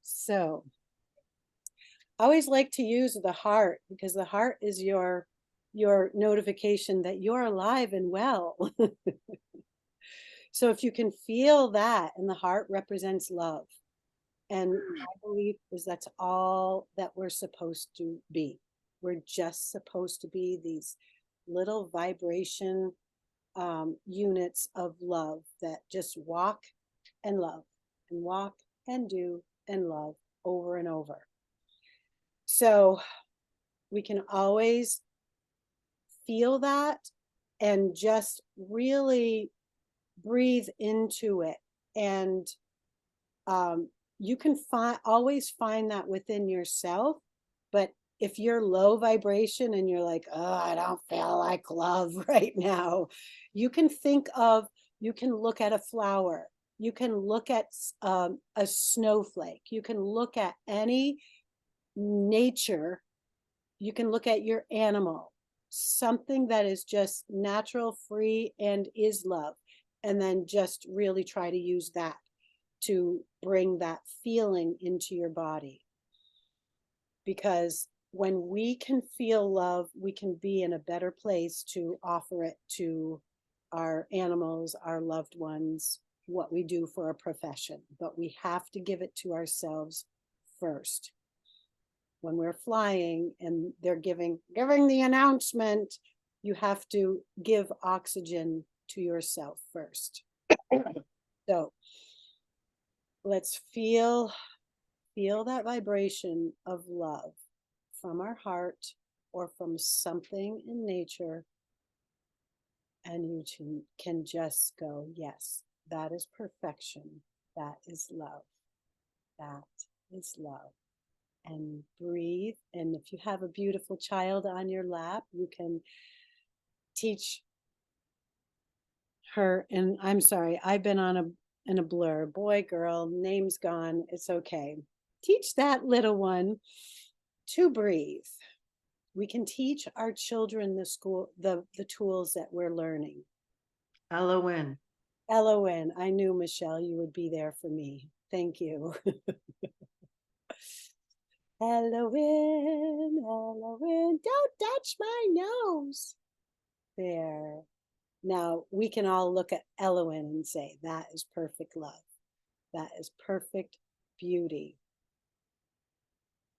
So I always like to use the heart because the heart is your notification that you're alive and well. So if you can feel that, and the heart represents love. And my belief is that's all that we're supposed to be. We're just supposed to be these little vibration units of love that just walk and love and walk and do and love over and over. So we can always feel that and just really breathe into it. And um, you can always find that within yourself. But if you're low vibration and you're like, oh, I don't feel like love right now, you can think of, you can look at a flower, you can look at a snowflake, you can look at any nature, you can look at your animal, something that is just natural, free, and is love. And then just really try to use that to bring that feeling into your body. Because when we can feel love, we can be in a better place to offer it to our animals, our loved ones, what we do for a profession. But we have to give it to ourselves first. When we're flying and they're giving the announcement, you have to give oxygen to yourself first. So let's feel that vibration of love from our heart or from something in nature, and you can just go, yes, that is perfection, that is love, that is love. And breathe. And if you have a beautiful child on your lap, you can teach her. And I'm sorry, I've been on a in a blur. Boy, girl, name's gone. It's okay. Teach that little one to breathe. We can teach our children the tools that we're learning. Elowen. LON. I knew, Michelle, you would be there for me. Thank you. LON, LON. Don't touch my nose. There. Now we can all look at LON and say, that is perfect love. That is perfect beauty.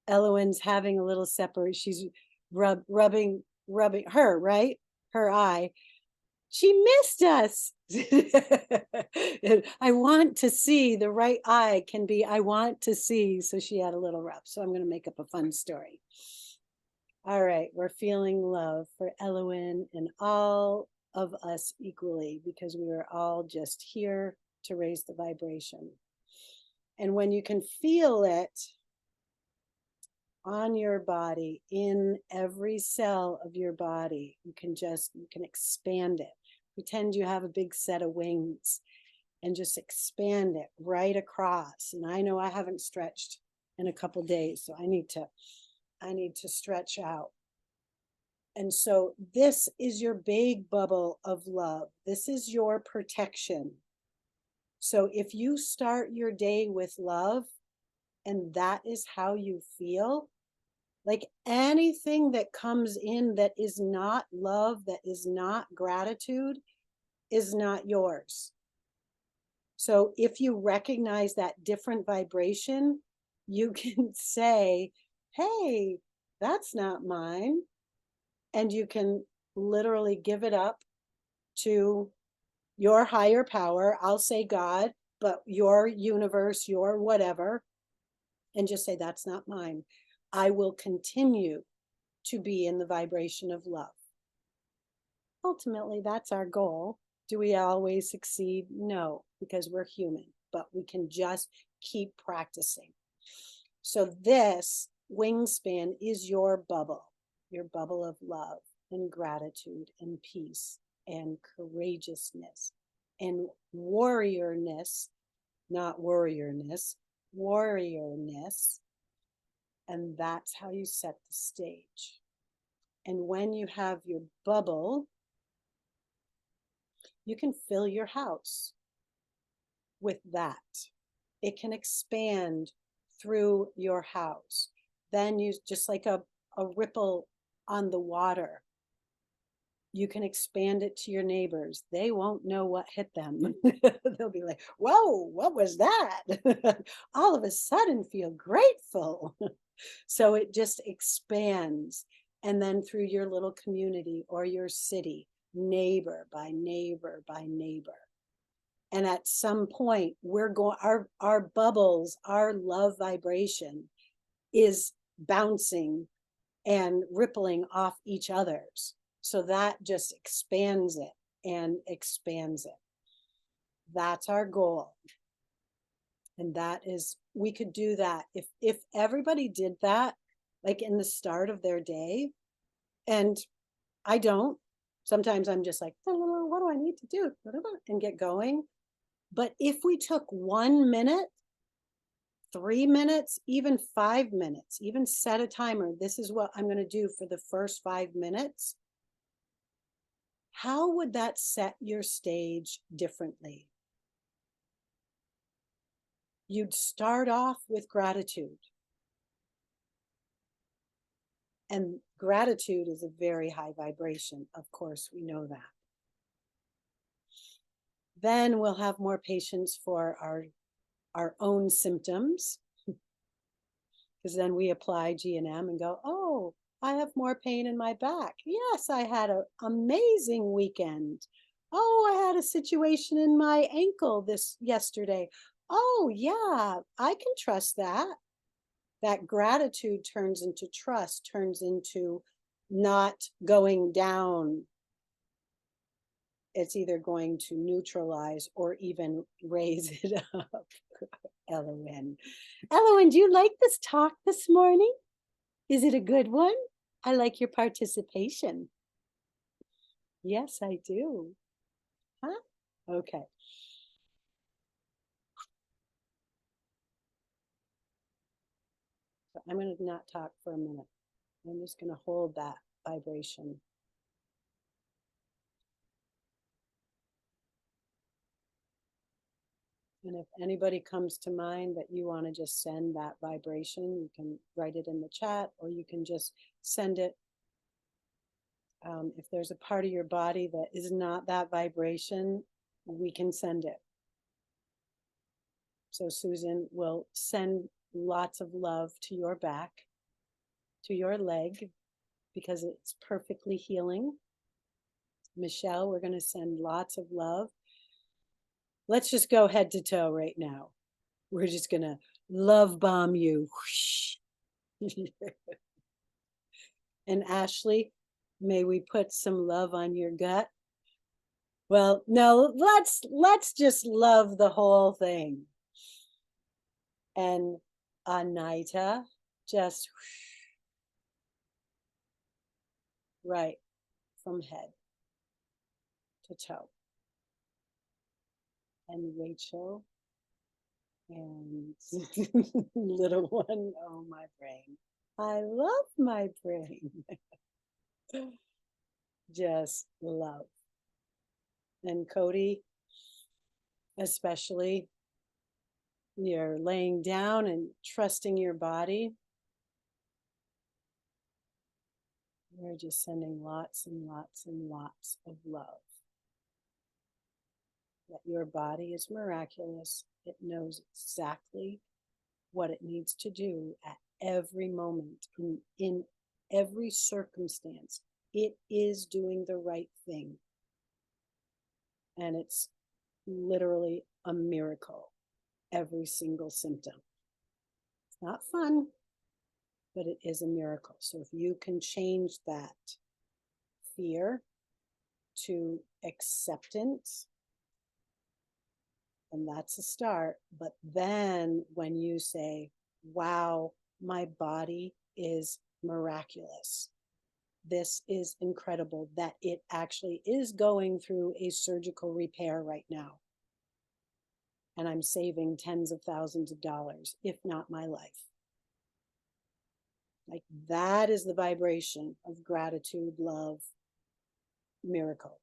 LON's having a little separate. She's rubbing her, right? Her eye. She missed us. I want to see, the right eye can be, I want to see. So she had a little rub. So I'm going to make up a fun story. All right. We're feeling love for Elowen and all of us equally because we are all just here to raise the vibration. And when you can feel it on your body, in every cell of your body, you can expand it. Pretend you have a big set of wings and just expand it right across. And I know I haven't stretched in a couple days, so I need to stretch out. And so this is your big bubble of love. This is your protection. So if you start your day with love and that is how you feel, like anything that comes in that is not love, that is not gratitude, is not yours. So if you recognize that different vibration, you can say, hey, that's not mine. And you can literally give it up to your higher power. I'll say God, but your universe, your whatever, and just say, that's not mine. I will continue to be in the vibration of love. Ultimately, that's our goal. Do we always succeed? No, because we're human, but we can just keep practicing. So, this wingspan is your bubble of love and gratitude and peace and courageousness and warriorness, not warriorness, warriorness. And that's how you set the stage. And when you have your bubble, you can fill your house with that. it can expand through your house. Then you just like a ripple on the water. You can expand it to your neighbors. They won't know what hit them. They'll be like, whoa, what was that? All of a sudden feel grateful. So it just expands. And then through your little community or your city, neighbor by neighbor by neighbor. And at some point, we're going, our bubbles, our love vibration is bouncing and rippling off each other's. So that just expands it and expands it. That's our goal. And that is, we could do that if everybody did that, like in the start of their day. And I don't. Sometimes I'm just like, what do I need to do? And get going. But if we took 1 minute, 3 minutes, even 5 minutes, even set a timer, this is what I'm going to do for the first 5 minutes. How would that set your stage differently? You'd start off with gratitude. And gratitude is a very high vibration. Of course, we know that. Then we'll have more patience for our own symptoms. Because then we apply GNM and go, oh, I have more pain in my back. Yes, I had an amazing weekend. Oh, I had a situation in my ankle yesterday. Oh, yeah, I can trust that. That gratitude turns into trust, turns into not going down. It's either going to neutralize or even raise it up. Elowen. Elowen, do you like this talk this morning? Is it a good one? I like your participation. Yes, I do. Huh? Okay. So I'm going to not talk for a minute. I'm just going to hold that vibration. And if anybody comes to mind that you want to just send that vibration, you can write it in the chat or you can just send it. If there's a part of your body that is not that vibration, we can send it. So Susan will send lots of love to your back, to your leg, because it's perfectly healing. Michelle, we're going to send lots of love. Let's just go head to toe right now. We're just going to love bomb you. And Ashley, may we put some love on your gut? Well, no, let's just love the whole thing. And Anaita, just right from head to toe. And Rachel and little one, oh, my brain. I love my brain. Just love. And Cody, especially, you're laying down and trusting your body. We're just sending lots and lots and lots of love. That your body is miraculous. It knows exactly what it needs to do at every moment, in every circumstance. It is doing the right thing. And it's literally a miracle, every single symptom. It's not fun, but it is a miracle. So if you can change that fear to acceptance, and that's a start. But then when you say, wow, my body is miraculous. This is incredible that it actually is going through a surgical repair right now. And I'm saving tens of thousands of dollars, if not my life. Like that is the vibration of gratitude, love, miracle.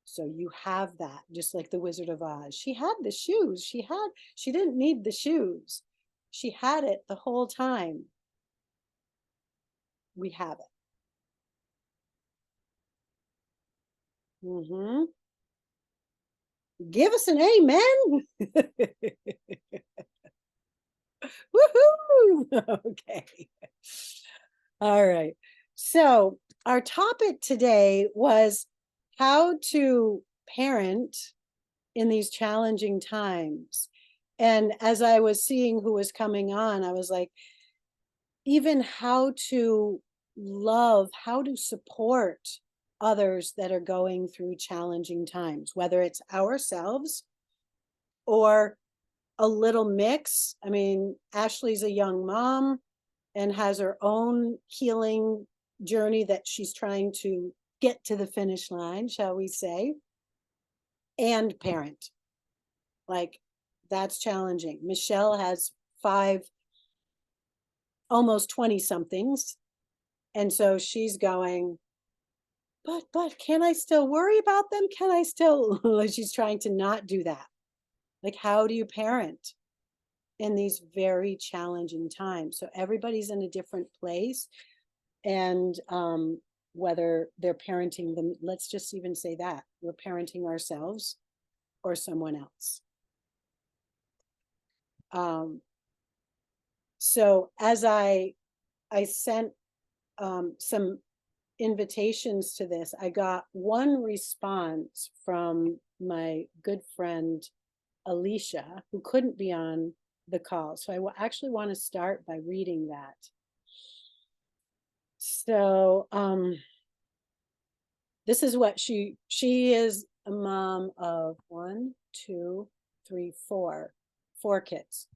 So you have that, just like the Wizard of Oz. She had the shoes. She didn't need the shoes. She had it the whole time. We have it. Give us an amen. Woohoo! Okay. All right. So our topic today was how to parent in these challenging times. And as I was seeing who was coming on, I was like, even how to love, how to support others that are going through challenging times, whether it's ourselves or a little mix. I mean, Ashley's a young mom and has her own healing journey that she's trying to get to the finish line, shall we say, and parent. Like, that's challenging. Michelle has 5, almost 20 somethings. And so she's going, but can I still worry about them? Can I still, she's trying to not do that. Like, how do you parent in these very challenging times? So everybody's in a different place. And whether they're parenting them, let's just even say that we're parenting ourselves or someone else. So as I sent some invitations to this, I got one response from my good friend Alicia, who couldn't be on the call. So I actually want to start by reading that. So this is what she is a mom of 1, 2, 3, 4 kids.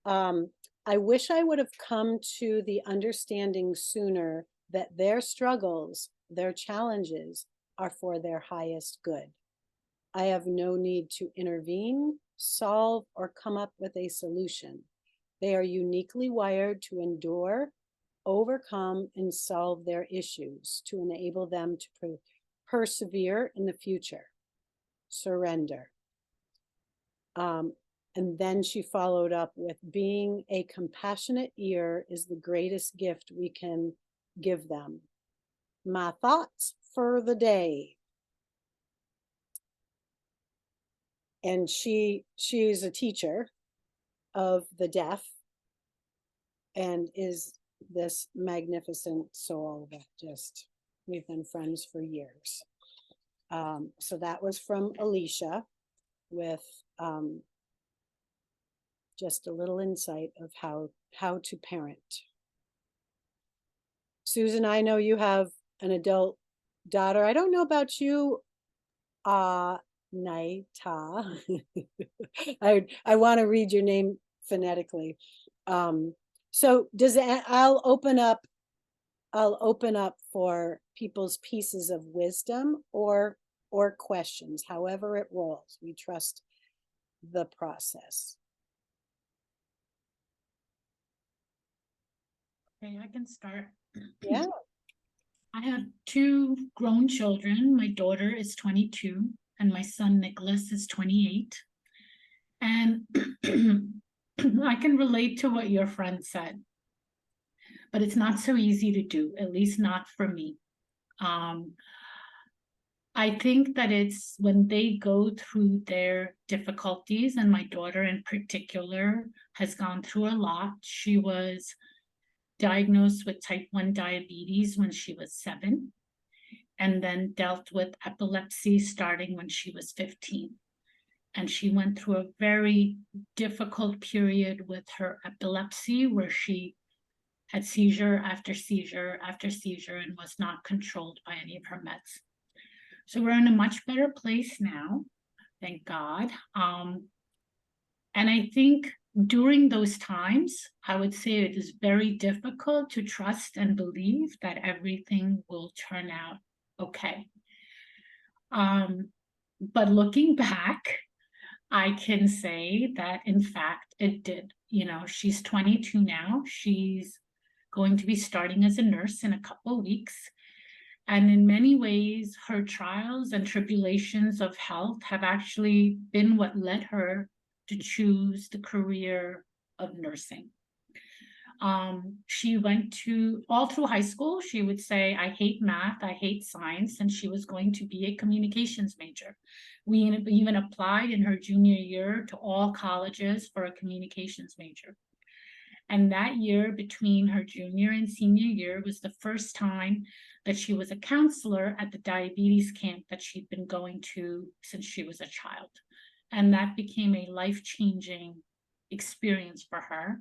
I wish I would have come to the understanding sooner that their struggles, their challenges are for their highest good. I have no need to intervene, solve, or come up with a solution. They are uniquely wired to endure, overcome, and solve their issues to enable them to persevere in the future. Surrender. And then she followed up with, being a compassionate ear is the greatest gift we can give them. My thoughts for the day. And she is a teacher of the deaf and is this magnificent soul that just, we've been friends for years. So that was from Alicia with just a little insight of how to parent. Susan, I know you have an adult daughter. I don't know about you, Naita. I want to read your name phonetically. So does I'll open up for people's pieces of wisdom or questions, however it rolls. We trust the process. Okay, I can start. Yeah. I have 2 grown children. My daughter is 22 and my son Nicholas is 28. And I can relate to what your friend said, but it's not so easy to do, at least not for me. I think that it's when they go through their difficulties, and my daughter in particular has gone through a lot. She was diagnosed with type 1 diabetes when she was 7, and then dealt with epilepsy starting when she was 15. And she went through a very difficult period with her epilepsy where she had seizure after seizure after seizure and was not controlled by any of her meds. So we're in a much better place now, thank God. And I think during those times, I would say it is very difficult to trust and believe that everything will turn out okay. But looking back, I can say that in fact it did. You know, she's 22 now. She's going to be starting as a nurse in a couple of weeks. And in many ways, her trials and tribulations of health have actually been what led her to choose the career of nursing. She went to all through high school, she would say, I hate math, I hate science, and she was going to be a communications major. We even applied in her junior year to all colleges for a communications major. And that year, between her junior and senior year, was the first time that she was a counselor at the diabetes camp that she'd been going to since she was a child. And that became a life-changing experience for her.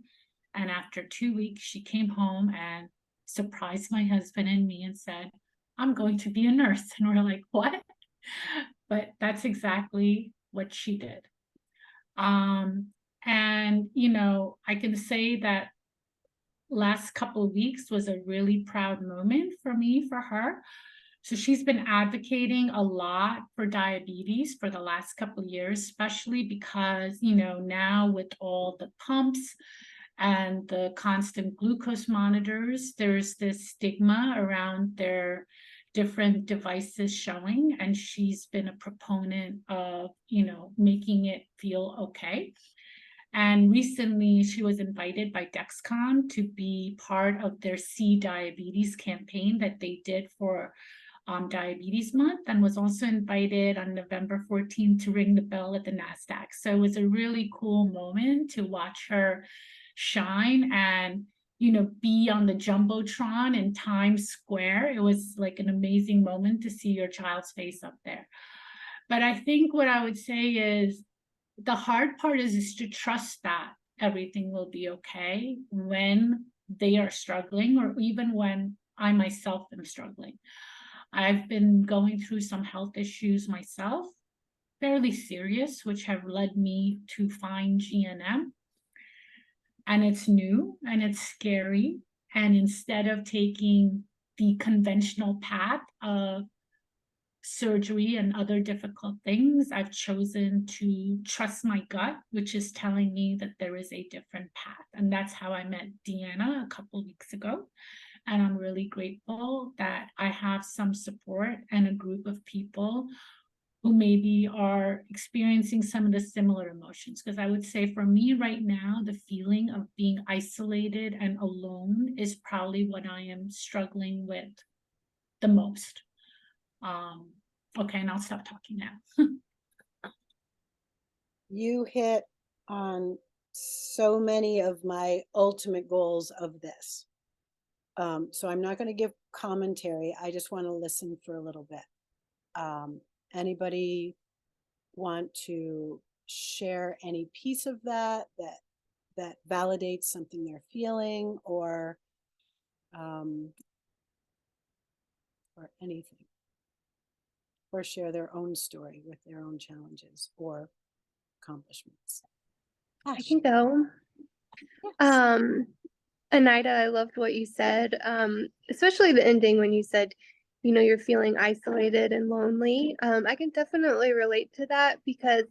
And after 2 weeks, she came home and surprised my husband and me and said, I'm going to be a nurse. And we're like, what? But that's exactly what she did. And, you know, I can say that last couple of weeks was a really proud moment for me, for her. So she's been advocating a lot for diabetes for the last couple of years, especially because, you know, now with all the pumps and the constant glucose monitors, there's this stigma around their different devices showing, and she's been a proponent of, you know, making it feel okay. And recently she was invited by Dexcom to be part of their See Diabetes campaign that they did for Diabetes Month, and was also invited on November 14th to ring the bell at the NASDAQ. So it was a really cool moment to watch her shine and, you know, be on the Jumbotron in Times Square. It was like an amazing moment to see your child's face up there. But I think what I would say is the hard part is to trust that everything will be okay when they are struggling, or even when I myself am struggling. I've been going through some health issues myself, fairly serious, which have led me to find GNM. And it's new and it's scary. And instead of taking the conventional path of surgery and other difficult things, I've chosen to trust my gut, which is telling me that there is a different path. And that's how I met Deanna a couple of weeks ago. And I'm really grateful that I have some support and a group of people who maybe are experiencing some of the similar emotions. Because I would say for me right now, the feeling of being isolated and alone is probably what I am struggling with the most. Okay, and I'll stop talking now. You hit on so many of my ultimate goals of this. So I'm not going to give commentary. I just want to listen for a little bit. Anybody want to share any piece of that validates something they're feeling, or anything, or share their own story with their own challenges or accomplishments? I can go. Yes. Anita, I loved what you said, especially the ending when you said, you know, you're feeling isolated and lonely. I can definitely relate to that because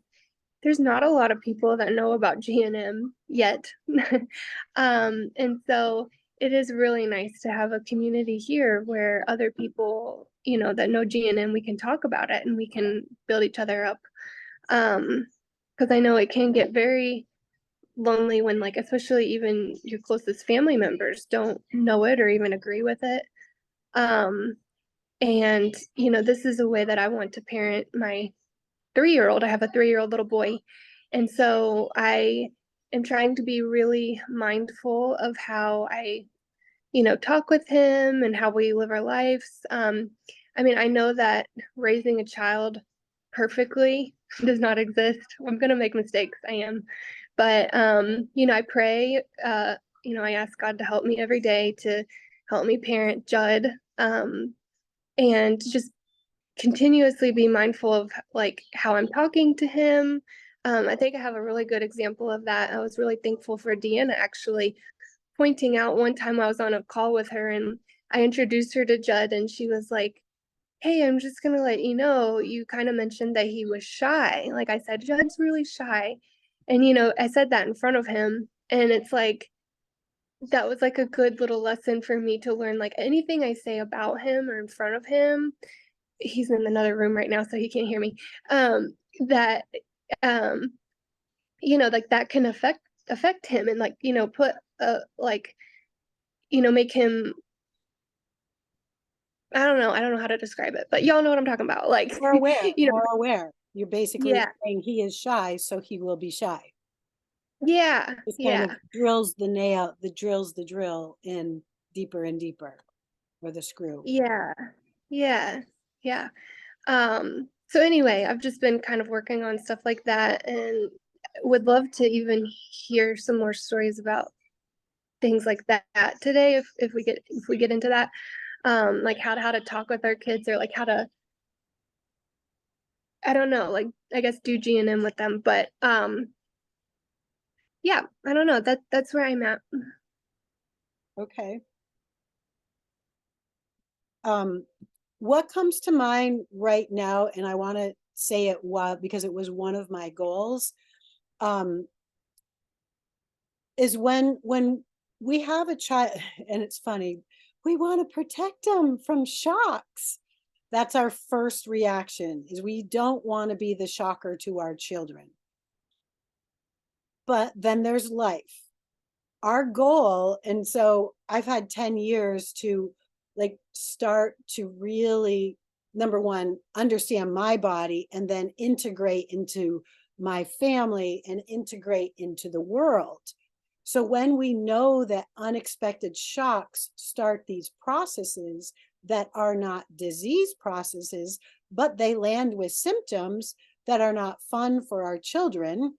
there's not a lot of people that know about GNM yet. And so it is really nice to have a community here where other people, you know, that know GNM, we can talk about it and we can build each other up. Because I know it can get very lonely when, like, especially even your closest family members don't know it or even agree with it. And you know, this is a way that I want to parent my 3-year-old. I have a 3-year-old little boy, and so I am trying to be really mindful of how I, you know, talk with him and how we live our lives. I mean, I know that raising a child perfectly does not exist. I'm gonna make mistakes. I am. But you know, I pray, you know, I ask God to help me every day, to help me parent Judd, and just continuously be mindful of like how I'm talking to him. I think I have a really good example of that. I was really thankful for Deanna actually pointing out one time I was on a call with her and I introduced her to Judd and she was like, hey, I'm just gonna let you know, you kind of mentioned that he was shy. Like I said, Judd's really shy. And, you know, I said that in front of him. And it's like, that was like a good little lesson for me to learn. Like anything I say about him or in front of him, he's in another room right now, so he can't hear me. That um, like that can affect him and like, put like, make him, I don't know how to describe it, but y'all know what I'm talking about. Like, More aware, you know, more aware. You're basically yeah, saying he is shy, so he will be shy. yeah, Just kind of yeah, drills the nail, drills the drill in deeper and deeper, or the screw. yeah, yeah, yeah. So anyway, I've just been kind of working on stuff like that and would love to even hear some more stories about things like that today if we get into that. Like how to talk with our kids or like how to, I don't know, like I guess do G&M with them, but yeah, I don't know. That's where I'm at. Okay. What comes to mind right now, and I want to say it because it was one of my goals, is when we have a child, and it's funny, we want to protect them from shocks. That's our first reaction, is we don't want to be the shocker to our children. But then there's life. Our goal, and so I've had 10 years to like start to really, number one, understand my body and then integrate into my family and integrate into the world. So when we know that unexpected shocks start these processes that are not disease processes, but they land with symptoms that are not fun for our children,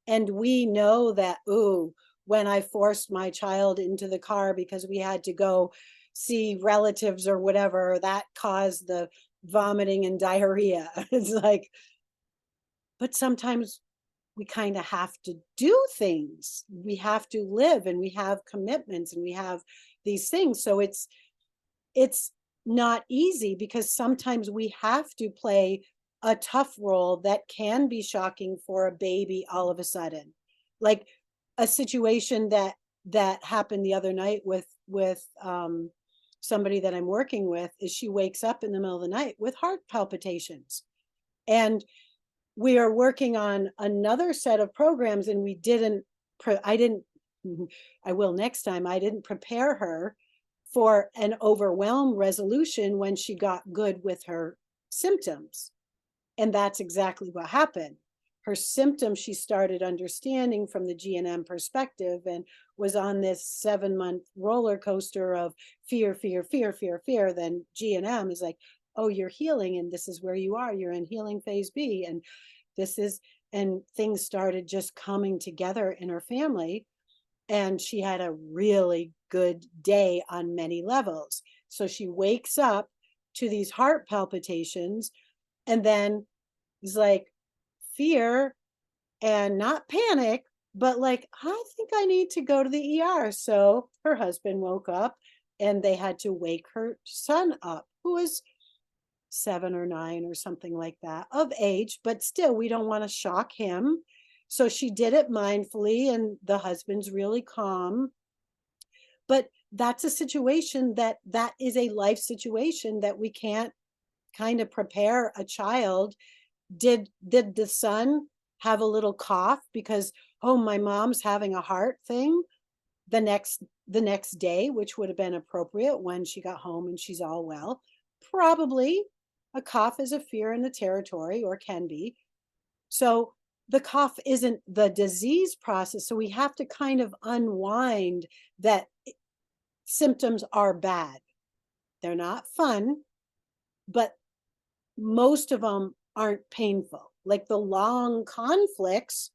and we know that, ooh, when I forced my child into the car because we had to go see relatives or whatever, that caused the vomiting and diarrhea. It's like, but sometimes we kind of have to do things. We have to live, and we have commitments, and we have these things. So it's not easy, because sometimes we have to play a tough role that can be shocking for a baby all of a sudden. Like a situation that happened the other night with somebody that I'm working with, is she wakes up in the middle of the night with heart palpitations. And we are working on another set of programs, and I didn't, I will next time, I didn't prepare her for an overwhelmed resolution when she got good with her symptoms. And that's exactly what happened. Her symptoms, she started understanding from the G&M perspective, and was on this 7-month roller coaster of fear, fear, fear, fear, fear. Then G&M is like, oh, you're healing, and this is where you are. You're in healing phase B. And this is, and things started just coming together in her family. And she had a really good day on many levels. So she wakes up to these heart palpitations, and then is like fear, and not panic, but like, I think I need to go to the ER. So her husband woke up, and they had to wake her son up, who was 7 or 9 or something like that of age, but still, we don't want to shock him. So she did it mindfully, and the husband's really calm. But that's a situation that is a life situation that we can't kind of prepare a child. Did the son have a little cough because, oh, my mom's having a heart thing the next day, which would have been appropriate when she got home and she's all well? Probably. A cough is a fear in the territory, or can be. So the cough isn't the disease process. So we have to kind of unwind that symptoms are bad. They're not fun, but most of them aren't painful. Like the long conflicts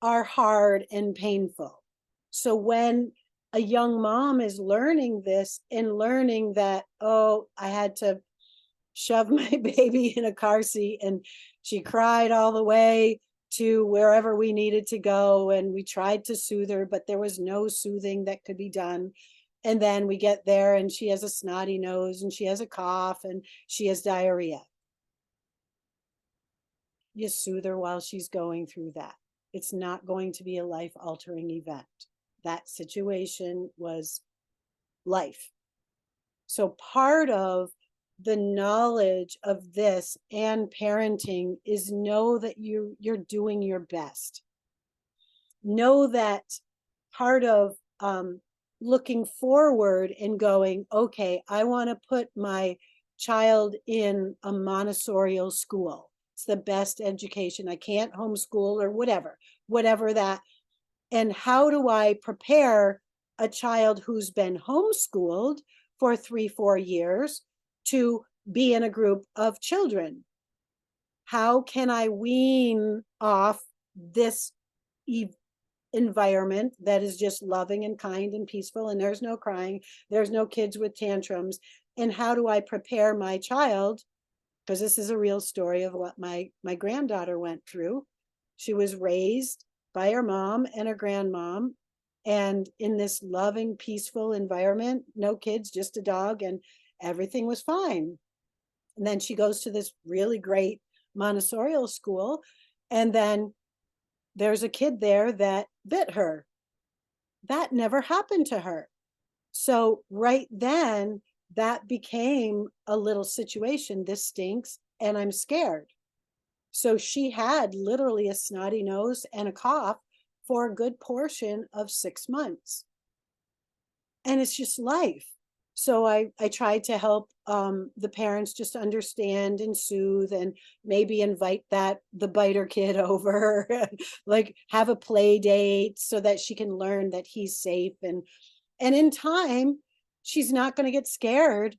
are hard and painful. So when a young mom is learning this, and learning that, oh, I had to shove my baby in a car seat, and she cried all the way to wherever we needed to go, and we tried to soothe her, but there was no soothing that could be done. And then we get there, and she has a snotty nose, and she has a cough, and she has diarrhea. You soothe her while she's going through that. It's not going to be a life altering event. that situation was life. So part of the knowledge of this and parenting is know that you're doing your best. Know that part of looking forward and going, okay, I want to put my child in a Montessori school. It's the best education. I can't homeschool or whatever that. And how do I prepare a child who's been homeschooled for 3-4 years to be in a group of children? How can I wean off this environment that is just loving and kind and peaceful, and there's no crying, there's no kids with tantrums? And how do I prepare my child? Because this is a real story of what my granddaughter went through. She was raised by her mom and her grandmom, and in this loving, peaceful environment, no kids, just a dog, and everything was fine. And then she goes to this really great Montessori school, and then there's a kid there that bit her. That never happened to her. So right then, that became a little situation. This stinks, and I'm scared. So she had literally a snotty nose and a cough for a good portion of 6 months. And it's just life. So I tried to help the parents just understand and soothe, and maybe invite the biter kid over, like have a play date so that she can learn that he's safe. And in time, she's not going to get scared.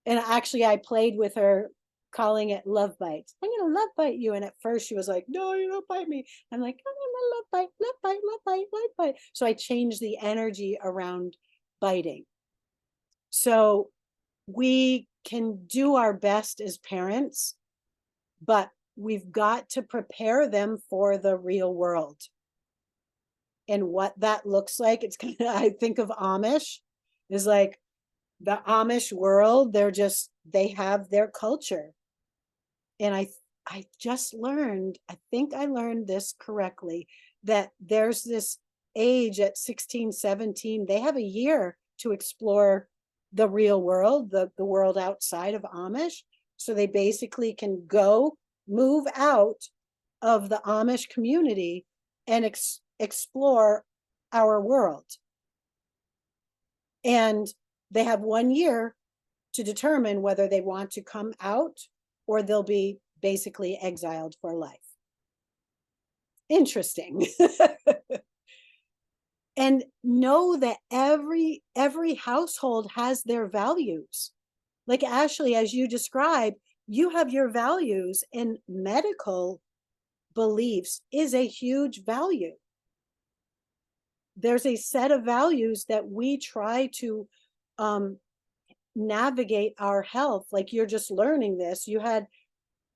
And actually, I played with her, calling it love bites. I'm going to love bite you. And at first she was like, no, you don't bite me. I'm like, I'm going to love bite, love bite, love bite, love bite. So I changed the energy around biting. So we can do our best as parents, but we've got to prepare them for the real world. And what that looks like, it's kind of, I think of Amish, is like the Amish world. They have their culture. And I just learned, I think I learned this correctly, that there's this age at 16, 17, they have a year to explore the real world, the world outside of Amish. So they basically can move out of the Amish community and explore our world. And they have 1 year to determine whether they want to come out or they'll be basically exiled for life. Interesting. And know that every household has their values. Like Ashley, as you described, you have your values, and medical beliefs is a huge value. There's a set of values that we try to navigate our health. Like you're just learning this. You had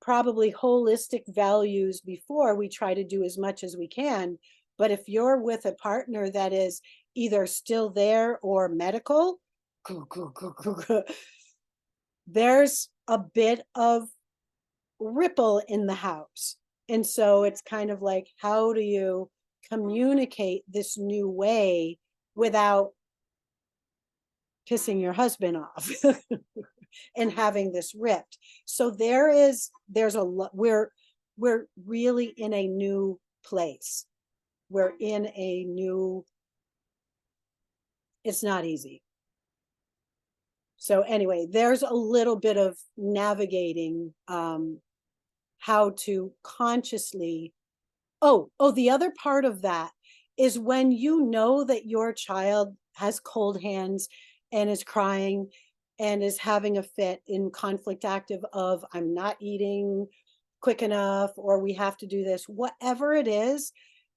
probably holistic values before. We try to do as much as we can. But if you're with a partner that is either still there or medical, there's a bit of ripple in the house. And so it's kind of like, how do you communicate this new way without pissing your husband off and having this rift? So there's a lot. We're really in a new place. We're in a new, it's not easy. So anyway, there's a little bit of navigating how to consciously, the other part of that is when you know that your child has cold hands and is crying and is having a fit in conflict active of I'm not eating quick enough, or we have to do this, whatever it is,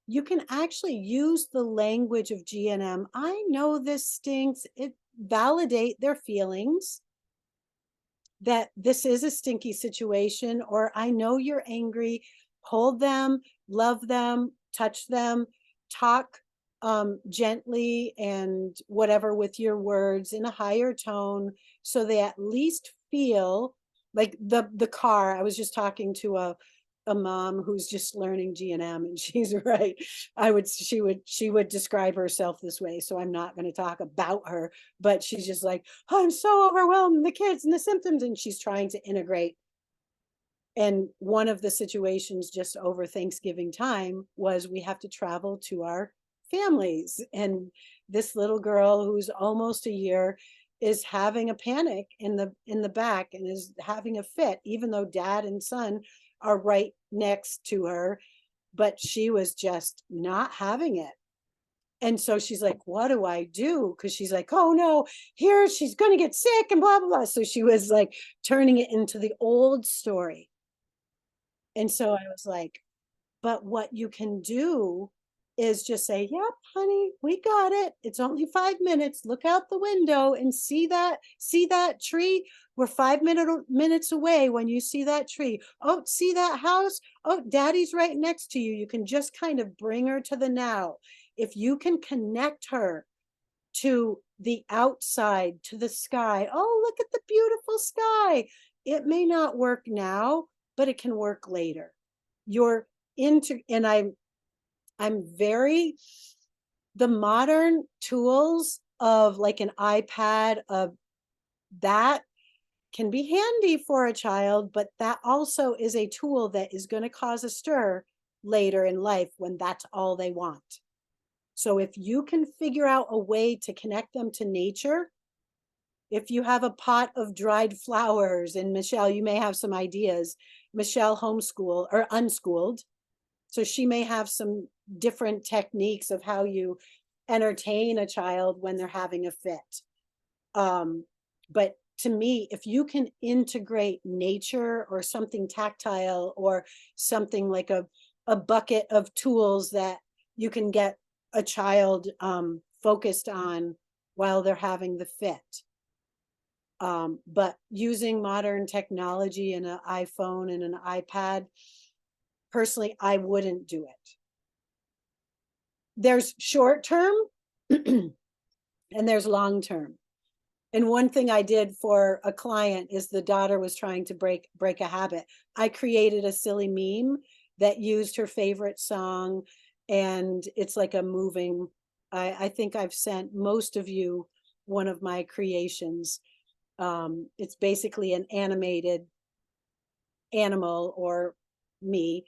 you can actually use the language of GNM. I know this stinks. It validate their feelings that this is a stinky situation, or I know you're angry. Hold them, love them, touch them, talk gently and whatever with your words in a higher tone, so they at least feel like the car. I was just talking to a a mom who's just learning G&M, and she's right. She would describe herself this way, so I'm not going to talk about her, but she's just like, oh, I'm so overwhelmed, the kids and the symptoms, and she's trying to integrate. And one of the situations just over Thanksgiving time was we have to travel to our families. And this little girl who's almost a year is having a panic in the back and is having a fit, even though dad and son are right next to her, but she was just not having it. And so she's like, what do I do? Because she's like, oh no, here she's going to get sick and blah, blah, blah. So she was like turning it into the old story. And so I was like, but what you can do is just say, yep, honey, we got it. It's only 5 minutes. Look out the window and see that tree. We're 5 minutes away when you see that tree. Oh, see that house? Oh, daddy's right next to you. You can just kind of bring her to the now. If you can connect her to the outside, to the sky. Oh, look at the beautiful sky. It may not work now, but it can work later. You're into, and I'm very, the modern tools of like an iPad, of that can be handy for a child, but that also is a tool that is going to cause a stir later in life when that's all they want. So if you can figure out a way to connect them to nature, if you have a pot of dried flowers, and Michelle, you may have some ideas. Michelle homeschool or unschooled, so she may have some different techniques of how you entertain a child when they're having a fit. But to me, if you can integrate nature or something tactile or something like a bucket of tools that you can get a child focused on while they're having the fit. But using modern technology and an iPhone and an iPad, personally, I wouldn't do it. There's short term and there's long term. And one thing I did for a client is the daughter was trying to break a habit. I created a silly meme that used her favorite song, and it's like a moving, I think I've sent most of you one of my creations. It's basically an animated animal or me,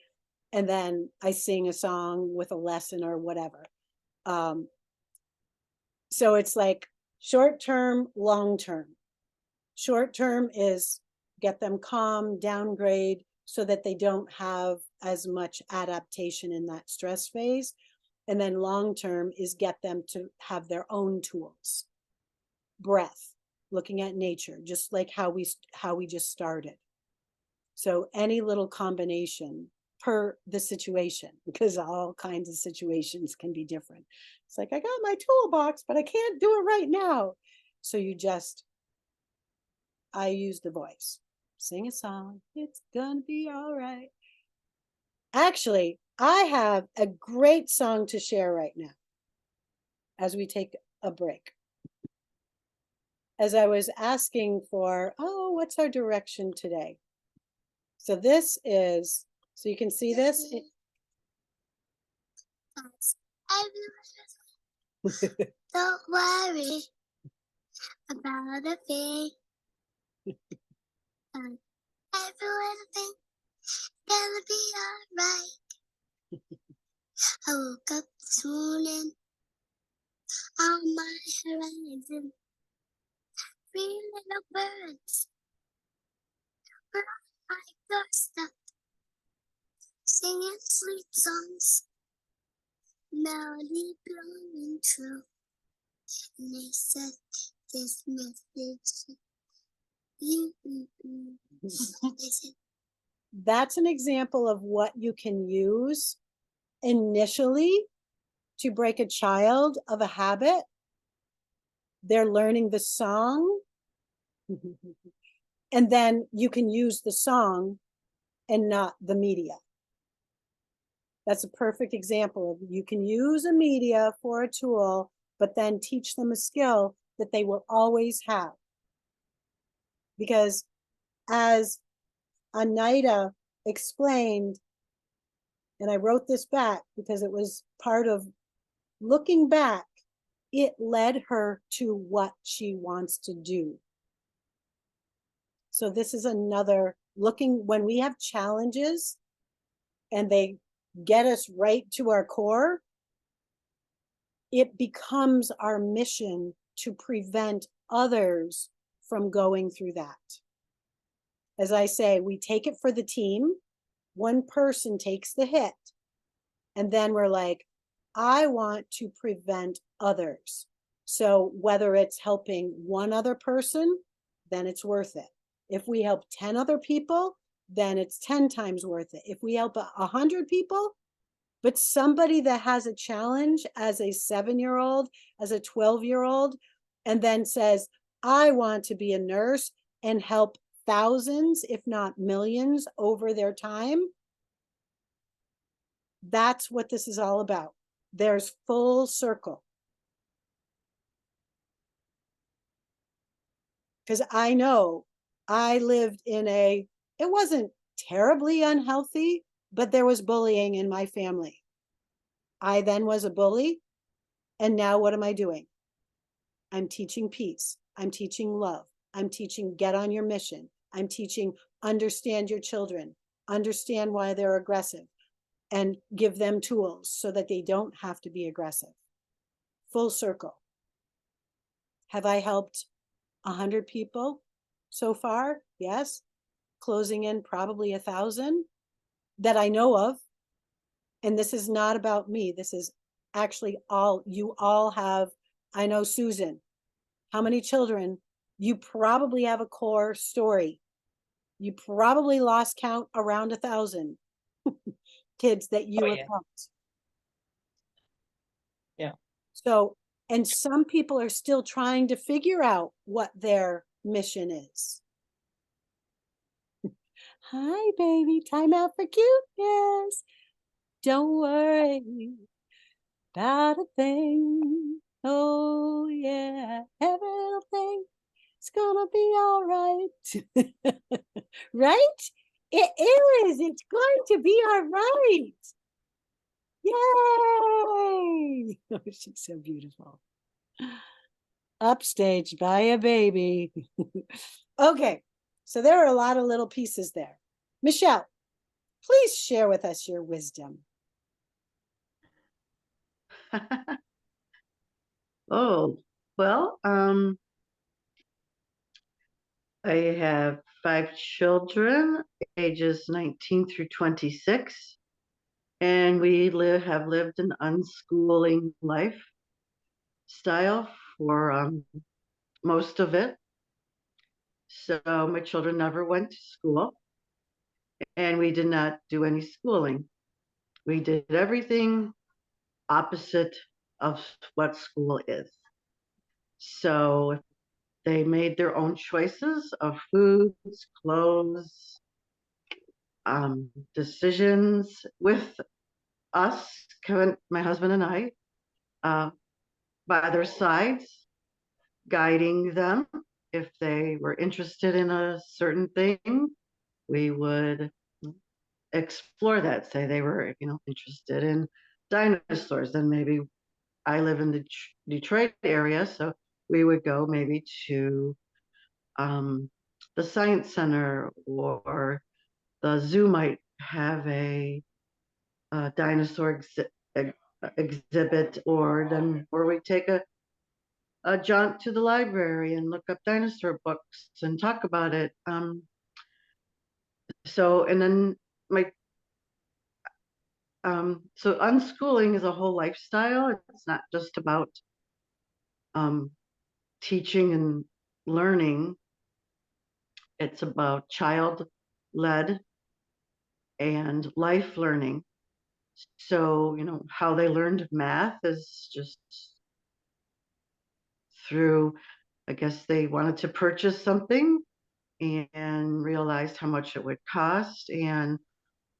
and then I sing a song with a lesson or whatever. So it's like short term, long term. Short term is get them calm, downgrade so that they don't have as much adaptation in that stress phase. And then long term is get them to have their own tools. Breath, looking at nature, just like how we just started. So any little combination per the situation, because all kinds of situations can be different. It's like, I got my toolbox, but I can't do it right now. So I use the voice. Sing a song, it's gonna be all right. Actually, I have a great song to share right now as we take a break. As I was asking for, what's our direction today? So this is, so you can see this. Don't worry about a thing. Everything gonna be alright. I woke up this morning on my horizon. 3 little birds were on my doorstep, singing sweet songs, melody blowing through. And they said this message. They said, That's an example of what you can use initially to break a child of a habit. They're learning the song. And then you can use the song and not the media. That's a perfect example of, you can use a media for a tool, but then teach them a skill that they will always have. Because as Anaida explained, And I wrote this back because it was part of looking back, it led her to what she wants to do. So this is another looking when we have challenges and they get us right to our core, it becomes our mission to prevent others from going through that. As I say, we take it for the team. One person takes the hit. And then we're like, I want to prevent others. So whether it's helping one other person, then it's worth it. If we help 10 other people, then it's 10 times worth it. If we help 100 people, but somebody that has a challenge as a 7-year-old, as a 12-year-old, and then says, I want to be a nurse and help thousands, if not millions, over their time. That's what this is all about. There's full circle. Because I know I lived in it wasn't terribly unhealthy, but there was bullying in my family. I then was a bully. And now what am I doing? I'm teaching peace. I'm teaching love. I'm teaching get on your mission. I'm teaching understand your children, understand why they're aggressive, and give them tools so that they don't have to be aggressive. Full circle. Have I helped 100 people so far? Yes. Closing in probably 1,000 that I know of. And this is not about me. This is actually you all have. I know Susan, how many children? You probably have a core story. You probably lost count around 1,000 kids that you have helped. Yeah. So, and some people are still trying to figure out what their mission is. Hi, baby. Time out for cuteness. Don't worry about a thing. Oh, yeah. Every little thing. It's gonna be all right. Right? It is. It's going to be all right. Yay! Oh, she's so beautiful. Upstaged by a baby. Okay, so there are a lot of little pieces there. Michelle, please share with us your wisdom. Oh, well, I have 5 children, ages 19 through 26, and we have lived an unschooling lifestyle for most of it. So my children never went to school, and we did not do any schooling. We did everything opposite of what school is. So they made their own choices of foods, clothes, decisions with us, Kevin, my husband and I, by their sides, guiding them. If they were interested in a certain thing, we would explore that. Say they were, interested in dinosaurs, then maybe I live in the Detroit area, so we would go maybe to the Science Center, or the zoo might have a dinosaur exhibit, or we take a jaunt to the library and look up dinosaur books and talk about it. And then so unschooling is a whole lifestyle. It's not just about teaching and learning. It's about child-led and life learning. So, how they learned math is just through, I guess they wanted to purchase something and realized how much it would cost and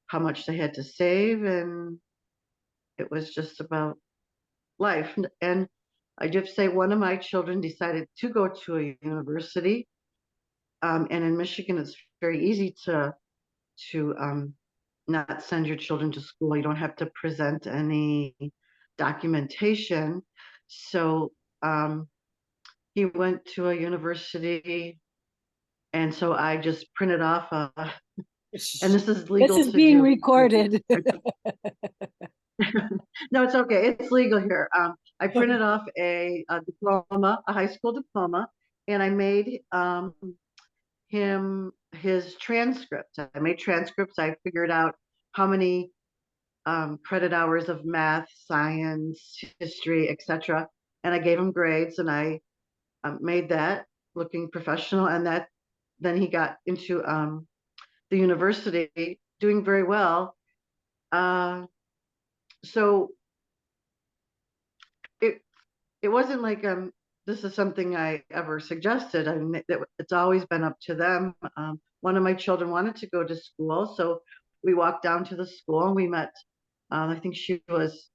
how much they had to save. And it was just about life. And I do have to say, one of my children decided to go to a university. And in Michigan, it's very easy to not send your children to school. You don't have to present any documentation. So he went to a university, and so I just printed off and this is legal This is to being do. recorded. No, it's okay. It's legal here. I printed off a diploma, a high school diploma, and I made him his transcripts. I made transcripts. I figured out how many credit hours of math, science, history, etc. And I gave him grades, and I made that looking professional. And that then he got into the university, doing very well. So it wasn't like this is something I ever suggested. I mean, it's always been up to them. One of my children wanted to go to school, so we walked down to the school and we met. I think she was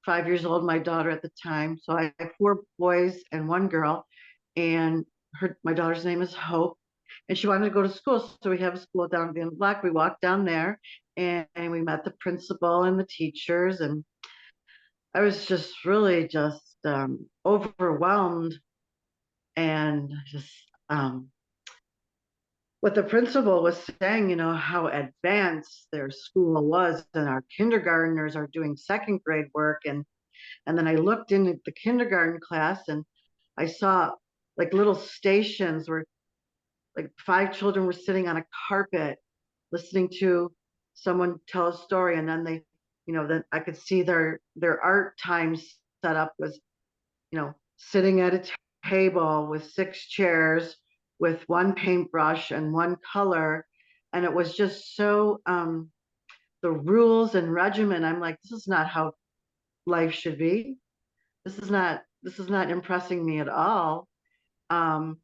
5 years old, my daughter at the time. So I have 4 boys and 1 girl, and my daughter's name is Hope, and she wanted to go to school. So we have a school down at the end of the block. We walked down there, and we met the principal and the teachers, and I was just really just overwhelmed, and just what the principal was saying, how advanced their school was, and our kindergartners are doing second grade work. And then I looked in at the kindergarten class, and I saw like little stations where like 5 children were sitting on a carpet listening to someone tell a story, and then then I could see their art times set up was, sitting at a table with 6 chairs with 1 paintbrush and 1 color. And it was just so the rules and regimen. I'm like, this is not how life should be. This is not impressing me at all. But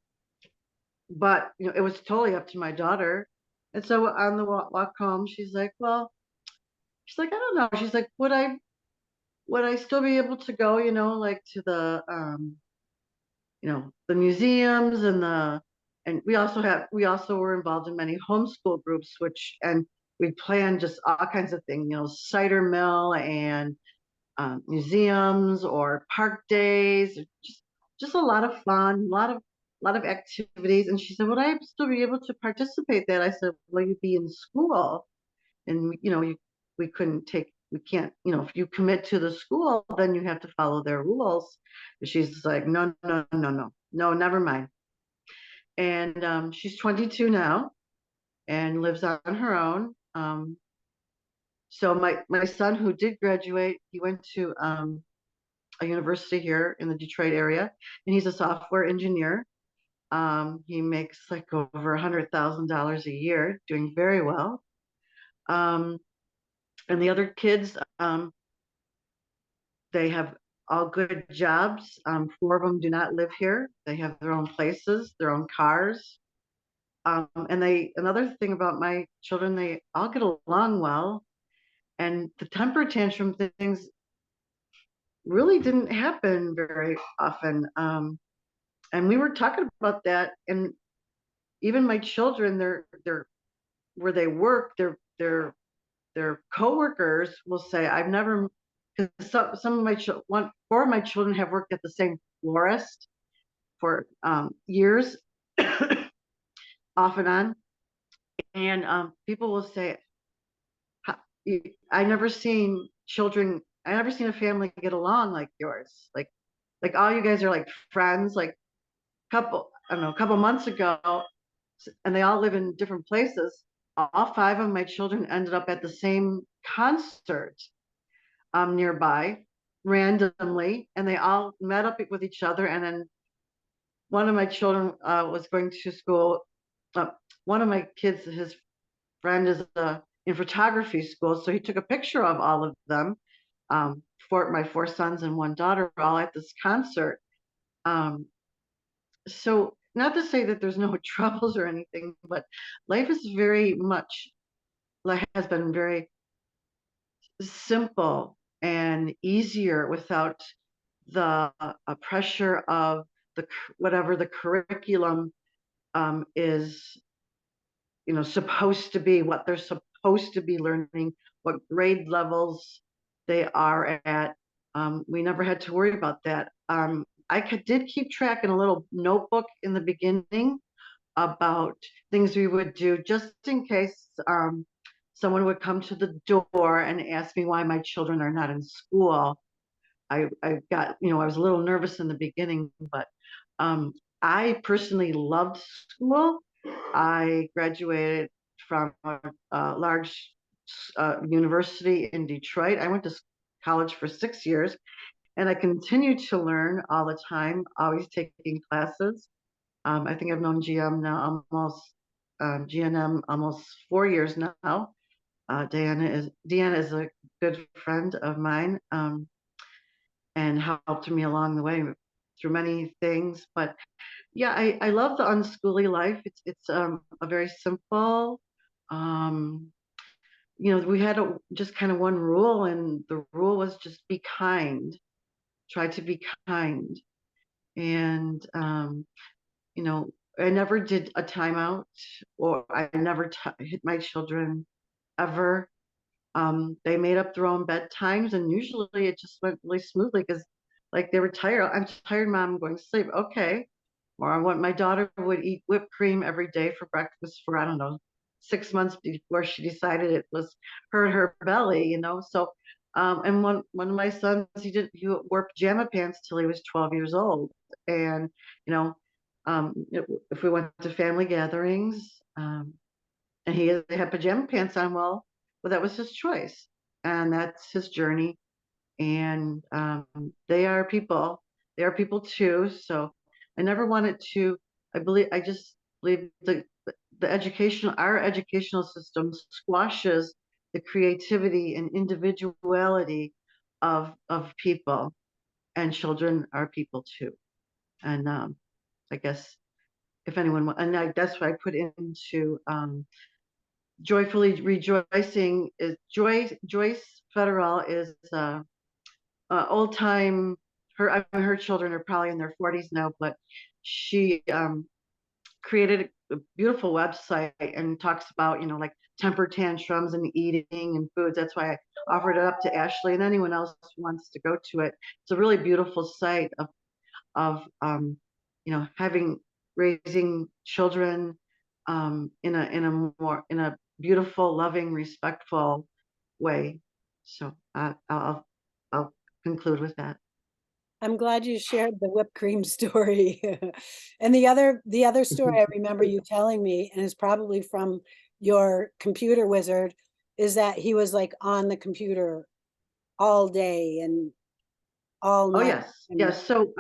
it was totally up to my daughter. And so on the walk home, she's like, I don't know. She's like, would I still be able to go, like to the the museums and we also were involved in many homeschool groups, and we planned just all kinds of things, cider mill and museums or park days, just a lot of fun, a lot of activities. And she said, would I still be able to participate that? I said, well, you'd be in school, and we can't, if you commit to the school, then you have to follow their rules. And she's like, no, no, no, no, no, never mind. And she's 22 now and lives on her own. So my son, who did graduate, he went to a university here in the Detroit area, and he's a software engineer. He makes like over $100,000 a year, doing very well. And the other kids, they have all good jobs. 4 of them do not live here. They have their own places, their own cars. And another thing about my children, they all get along well. And the temper tantrum things really didn't happen very often. And we were talking about that, and even my children, they're where they work, their coworkers will say, I've never, because some of my 4 of my children have worked at the same florist for years, off and on. And people will say, I never seen a family get along like yours. Like all you guys are like friends. Like I don't know, a couple months ago, and they all live in different places. All 5 of my children ended up at the same concert nearby randomly, and they all met up with each other. And then one of my children was going to school. One of my kids, his friend is in photography school, so he took a picture of all of them, for my 4 sons and 1 daughter, all at this concert. So not to say that there's no troubles or anything, but life is has been very simple and easier without the pressure of whatever the curriculum is, supposed to be, what they're supposed to be learning, what grade levels they are at. We never had to worry about that. Did keep track in a little notebook in the beginning about things we would do just in case someone would come to the door and ask me why my children are not in school. I got, I was a little nervous in the beginning, but I personally loved school. I graduated from a large university in Detroit. I went to college for 6 years, and I continue to learn all the time, always taking classes. I think I've known GNM almost 4 years now. Deanna is a good friend of mine, and helped me along the way through many things. But yeah, I love the unschooly life. It's a very simple. We had just kind of one rule, and the rule was just be kind. Try to be kind, and I never did a timeout, or I never hit my children ever. They made up their own bedtimes, and usually it just went really smoothly because, like, they were tired. I'm tired, Mom. I'm going to sleep. Okay. Or my daughter would eat whipped cream every day for breakfast for, I don't know, 6 months before she decided it was hurt her belly. So, and one of my sons, he wore pajama pants till he was 12 years old, and if we went to family gatherings, and he had pajama pants on, well, that was his choice, and that's his journey. And they are people. They are people too. So I never wanted to. I just believe our educational system squashes the creativity and individuality of people, and children are people too. And I guess if anyone, that's what I put into Joyfully Rejoicing. Is Joyce Federal is old time. Her children are probably in their 40s now, but she created a beautiful website and talks about like temper tantrums and eating and foods. That's why I offered it up to Ashley and anyone else who wants to go to it. It's a really beautiful site of raising children in a beautiful, loving, respectful way. So I'll conclude with that. I'm glad you shared the whipped cream story. And the other story I remember you telling me, and is probably from your computer wizard, is that he was like on the computer all day and all Oh night. yes. So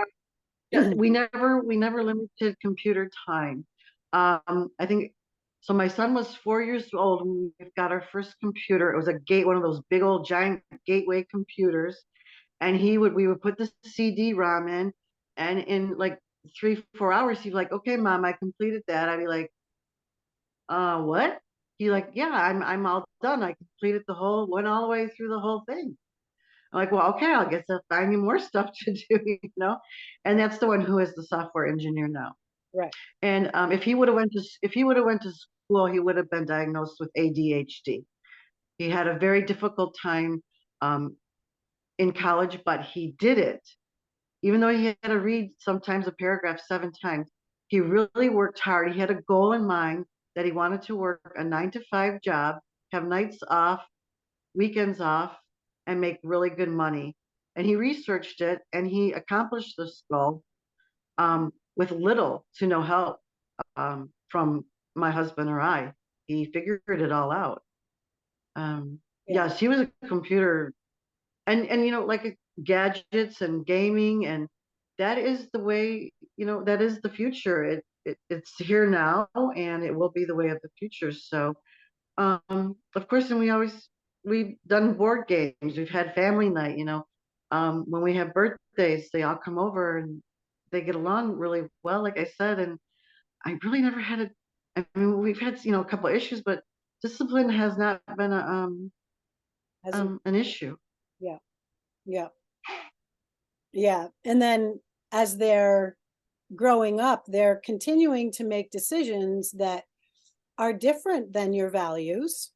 we never limited computer time. I think so. My son was 4 years old when we got our first computer. It was one of those big old giant gateway computers, and we would put the CD-ROM in, and in like 3-4 hours, he'd be like, "Okay, Mom, I completed that." I'd be like, what?" He like, "Yeah, I'm all done. I completed went all the way through the whole thing." I'm like, "Well, okay, I guess I'll find you more stuff to do." And that's the one who is the software engineer now. Right. And if he would have went to school, he would have been diagnosed with ADHD. He had a very difficult time in college, but he did it. Even though he had to read sometimes a paragraph 7 times, he really worked hard. He had a goal in mind that he wanted to work a 9-to-5 job, have nights off, weekends off, and make really good money. And he researched it, and he accomplished this goal with little to no help from my husband or I. He figured it all out. Yes, he was a computer, and like gadgets and gaming, and that is the way. That is the future. It's here now, and it will be the way of the future. So, of course, and we've done board games. We've had family night. When we have birthdays, they all come over and they get along really well, like I said. And I really never had I mean, we've had a couple of issues, but discipline has not been an issue. Yeah. Yeah. Yeah. And then as they're growing up, they're continuing to make decisions that are different than your values.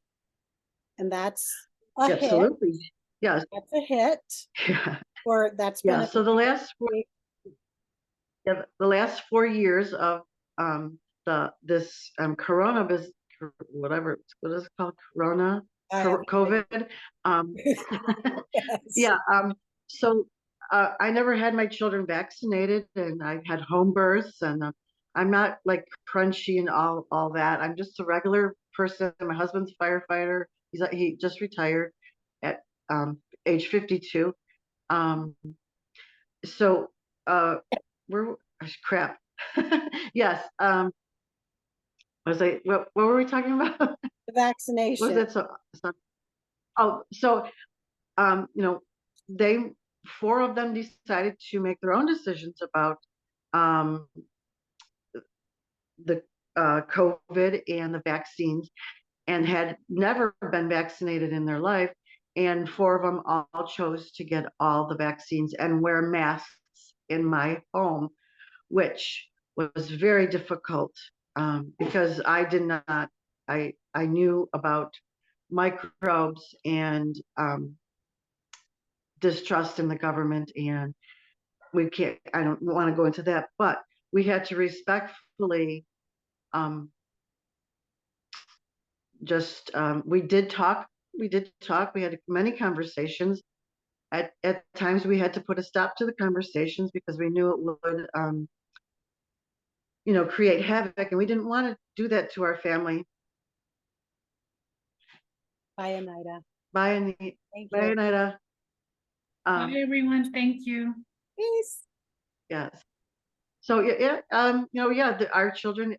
And that's a hit. Absolutely. Yes. That's a hit. Yeah. Or that's Yeah. been a So the last big- the last 4 years of this corona whatever what is it called, I have no COVID. Um, Yes. yeah. So I never had my children vaccinated, and I had home births, and I'm not like crunchy and all that. I'm just a regular person. My husband's a firefighter. He just retired at age 52. Um, so we're crap. Yes. What were we talking about? The What was vaccination. that? Oh, so you know, they 4 of them decided to make their own decisions about um, the COVID and the vaccines, and had never been vaccinated in their life. And 4 of them all chose to get all the vaccines and wear masks in my home, which was very difficult because I did not. I knew about microbes and distrust in the government, and we can't. I don't want to go into that, but we had to respectfully um, just we did talk. We did talk. We had many conversations. At times, we had to put a stop to the conversations because we knew it would, create havoc, and we didn't want to do that to our family. Bye, Anita. Bye, Anita. Thank Bye, you. Anita. Bye, everyone. Thank you. Peace. Yes. So yeah, our children.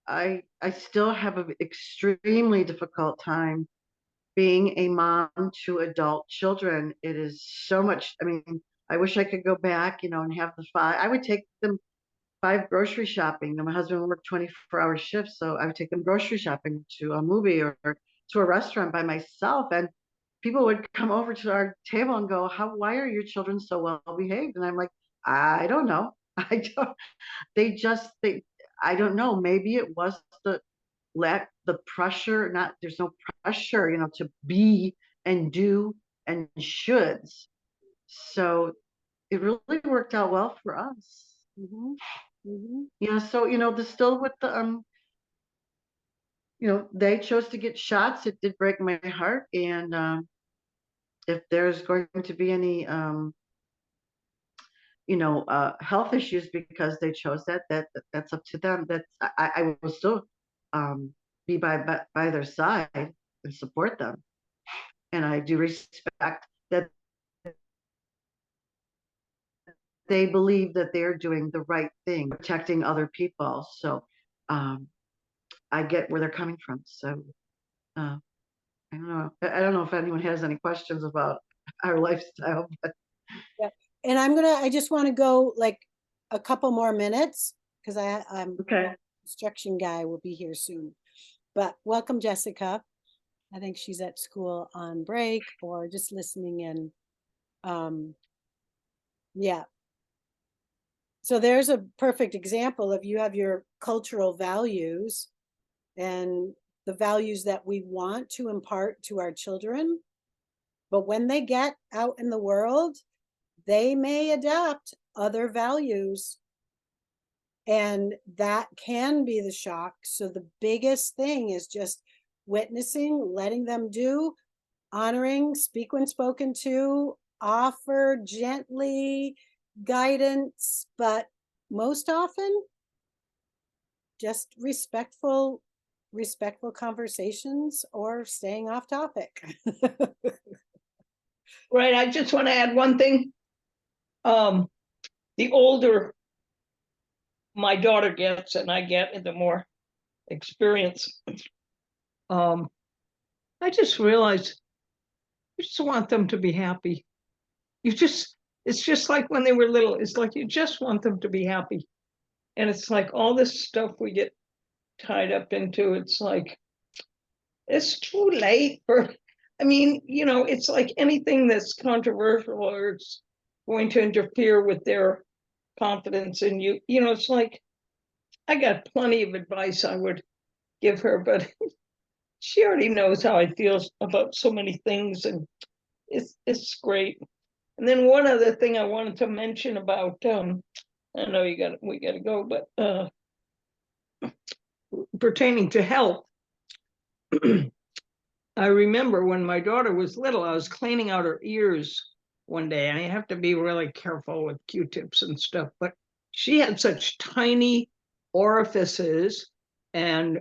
I still have an extremely difficult time being a mom to adult children. It is so much. I mean, I wish I could go back, and have the 5. I would take them 5 grocery shopping. My husband worked 24-hour shifts, so I would take them grocery shopping, to a movie, or to a restaurant by myself. And people would come over to our table and go, why are your children so well behaved? And I'm like, I don't know. I don't, I don't know. Maybe it was the pressure, there's no pressure, to be and do and shoulds. So it really worked out well for us. Mm-hmm. Mm-hmm. Yeah. So, still with the, they chose to get shots. It did break my heart. And if there's going to be any, health issues because they chose that's up to them. I will still be by their side and support them. And I do respect that they believe that they're doing the right thing, protecting other people. So I get where they're coming from. So I don't know. I don't know if anyone has any questions about our lifestyle, but And I just want to go like a couple more minutes because I'm okay. construction guy will be here soon. But welcome, Jessica. I think she's at school on break or just listening in. Yeah. So there's a perfect example of you have your cultural values and the values that we want to impart to our children. But when they get out in the world, they may adopt other values. And that can be the shock. So the biggest thing is just witnessing, letting them do, honoring, speak when spoken to, offer gently guidance, but most often just respectful conversations or staying off topic. Right, I just want to add one thing. The older my daughter gets and I get, the more experience. I just realized you just want them to be happy. It's just like when they were little, it's like you just want them to be happy. And it's like all this stuff we get tied up into, it's like, it's too late for, it's like anything that's controversial or it's going to interfere with their confidence in you. It's like, I got plenty of advice I would give her, but she already knows how I feel about so many things, and it's great. And then one other thing I wanted to mention about, I know we gotta go, but pertaining to health, I remember when my daughter was little, I was cleaning out her ears one day, and I have to be really careful with Q-tips and stuff, but she had such tiny orifices and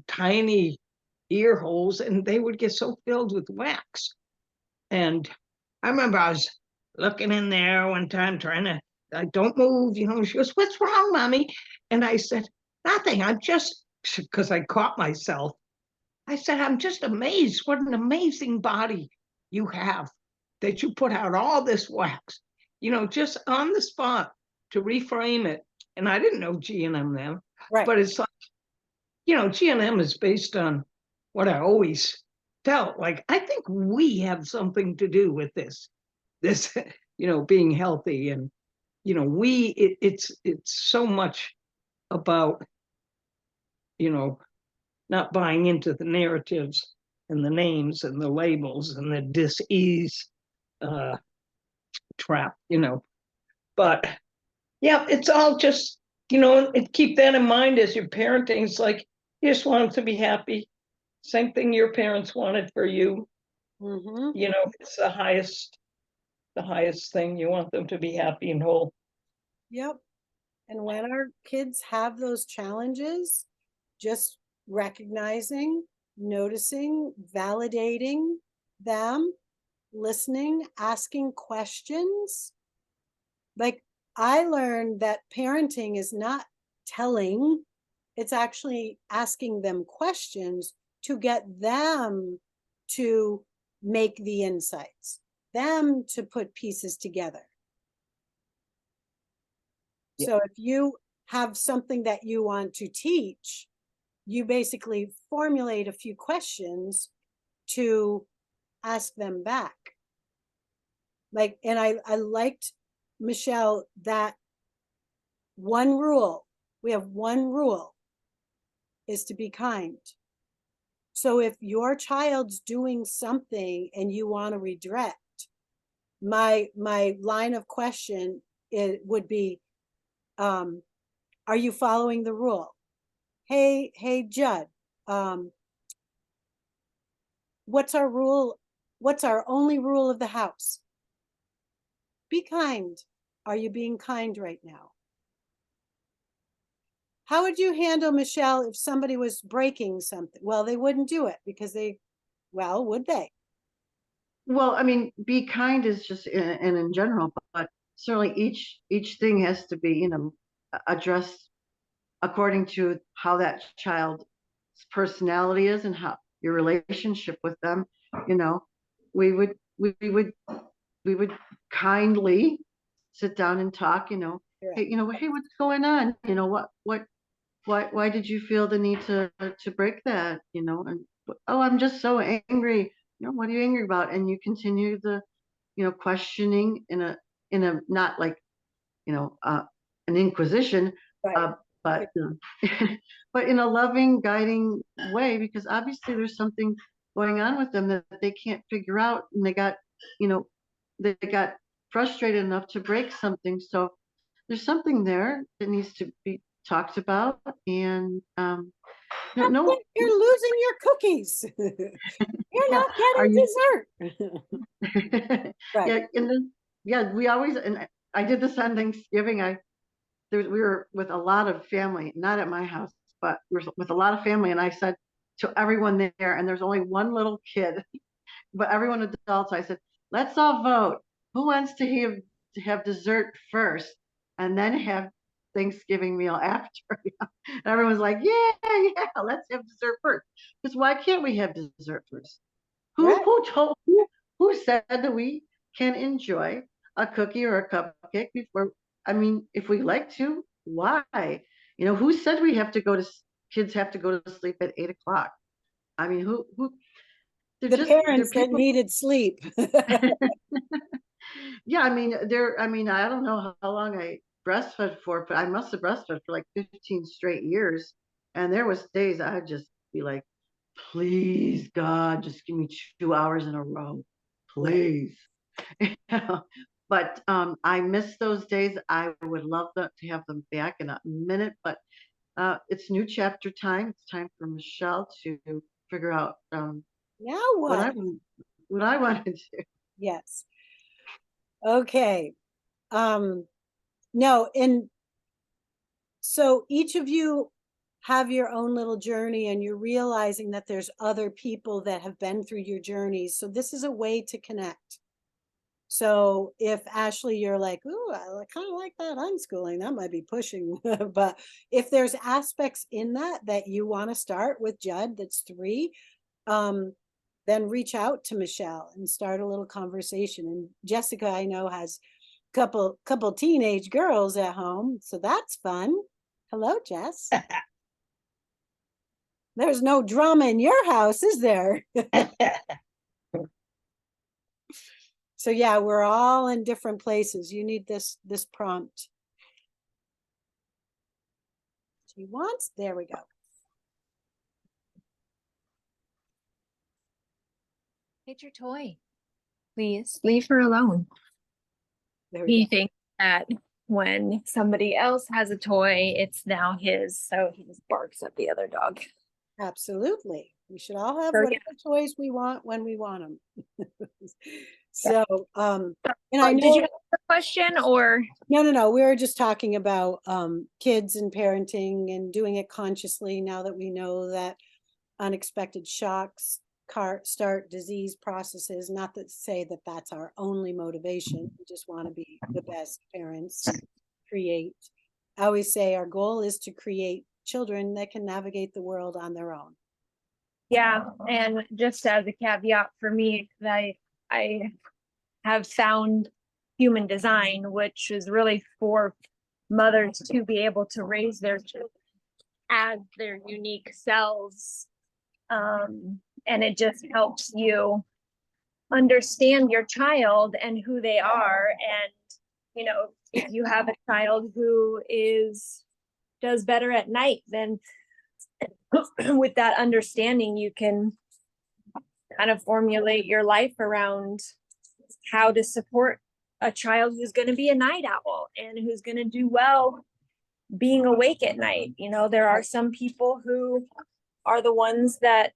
tiny ear holes, and they would get so filled with wax. And I remember I was looking in there one time trying to, I don't move, she goes, "What's wrong, mommy?" And I said, "Nothing. I'm just," because I caught myself. I said, "I'm just amazed. What an amazing body you have, that you put out all this wax, just on the spot to reframe it." And I didn't know G&M then, Right. but it's like, G&M is based on what I always felt like. I think we have something to do with this, being healthy. And, it's so much about, not buying into the narratives and the names and the labels and the dis-ease trap, But yeah, it's all just, keep that in mind as you're parenting. It's like, you just want them to be happy. Same thing your parents wanted for you. Mm-hmm. It's the highest thing. You want them to be happy and whole. Yep. And when our kids have those challenges, just recognizing, noticing, validating them, listening, asking questions. Like, I learned that parenting is not telling, it's actually asking them questions to get them to make the insights, them to put pieces together. Yeah. So if you have something that you want to teach, you basically formulate a few questions to ask them back. Like, and I liked, Michelle, that one rule, we have one rule, is to be kind. So if your child's doing something and you want to redirect, my line of question, it would be, are you following the rule? Hey, Judd, what's our rule? What's our only rule of the house? Be kind. Are you being kind right now? How would you handle, Michelle, if somebody was breaking something? Well, they wouldn't do it because would they? Well, I mean, be kind is just and in general, but certainly each thing has to be, addressed according to how that child's personality is and how your relationship with them. We would we would kindly sit down and talk. Hey, hey, what's going on? Why did you feel the need to break that? And oh, I'm just so angry. What are you angry about? And you continue the questioning in a not like an inquisition, Right. but but in a loving, guiding way, because obviously there's something going on with them that they can't figure out, and they got frustrated enough to break something. So there's something there that needs to be talked about, and no, You're losing your cookies. You're not are getting you dessert. Right. Yeah, and then we always, and I did this on Thanksgiving. We were with a lot of family, not at my house, but we were with a lot of family, and I said to everyone there, and there's only one little kid, but everyone adults, I said, let's all vote. Who wants to have dessert first, and then have Thanksgiving meal after? And everyone's like, yeah, let's have dessert first. Because why can't we have dessert first? Right. Who said that we can enjoy a cookie or a cupcake before? I mean, if we like to, why? Who said kids have to go to sleep at 8 o'clock? I mean, who? The parents that needed sleep. Yeah, I mean, I don't know how long I breastfed for, but I must have breastfed for like 15 straight years. And there was days I'd just be like please, God, just give me 2 hours in a row, please. You know, but I miss those days. I would love to have them back in a minute, but it's new chapter time. It's time for Michelle to figure out Now what I what? what I want to do. Yes. Okay. No, and so each of you have your own little journey, and you're realizing that there's other people that have been through your journeys. So this is a way to connect. So if Ashley, you're like, ooh, I kind of like that unschooling, that might be pushing. But if there's aspects in that that you want to start with Judd, that's 3, then reach out to Michelle and start a little conversation. And Jessica, I know, has couple teenage girls at home, so that's fun. Hello, Jess. There's no drama in your house, is there? So yeah, we're all in different places. You need this prompt. She wants, there we go. Get your toy. Please leave her alone. There we He go. thinks that when somebody else has a toy, it's now his, so he just barks at the other dog. Absolutely. We should all have So, whatever toys we want when we want them. So, and I Did know, you have a question or? no, we were just talking about kids and parenting and doing it consciously now that we know that unexpected shocks start disease processes. Not to say that that's our only motivation. We just want to be the best parents, and create. I always say our goal is to create children that can navigate the world on their own. Yeah, and just as a caveat for me, I have found human design, which is really for mothers to be able to raise their children as their unique selves. And it just helps you understand your child and who they are. And, you know, if you have a child who does better at night, then with that understanding, you can kind of formulate your life around how to support a child who's going to be a night owl and who's going to do well being awake at night. You know, there are some people who are the ones that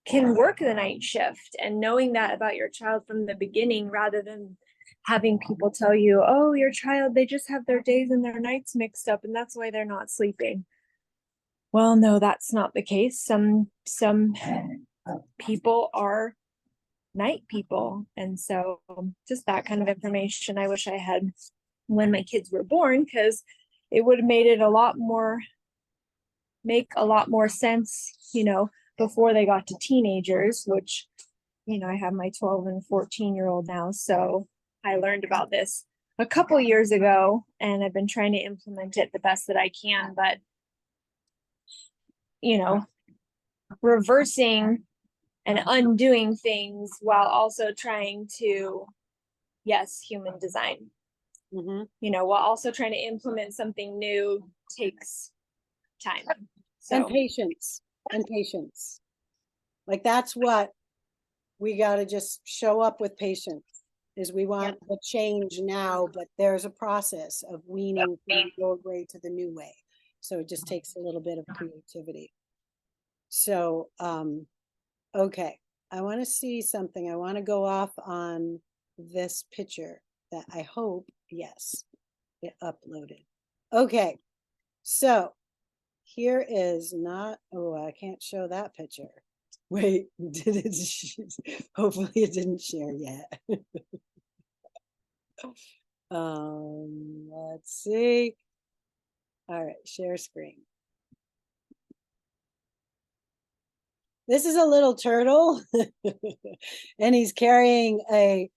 can work the night shift, and knowing that about your child from the beginning, rather than having people tell you, oh, your child, they just have their days and their nights mixed up and that's why they're not sleeping. Well, no, that's not the case. Some people are night people. And so just that kind of information I wish I had when my kids were born, because it would have made it make a lot more sense, you know, before they got to teenagers, which, you know, I have my 12 and 14-year-old now. So I learned about this a couple years ago and I've been trying to implement it the best that I can, but, you know, reversing and undoing things while also trying to, yes, human design, Mm-hmm. you know, while also trying to implement something new takes time. So And patience. Like that's what we got to just show up with patience. Is we want the change now, but there's a process of weaning from the old way to the new way. So it just takes a little bit of creativity. So, okay, I want to see something. I want to go off on this picture that I hope, yes, it uploaded. Okay, so here is not, oh, I can't show that picture. Wait, did it? Hopefully it didn't share yet. Let's see. All right, share screen. This is a little turtle, and he's carrying a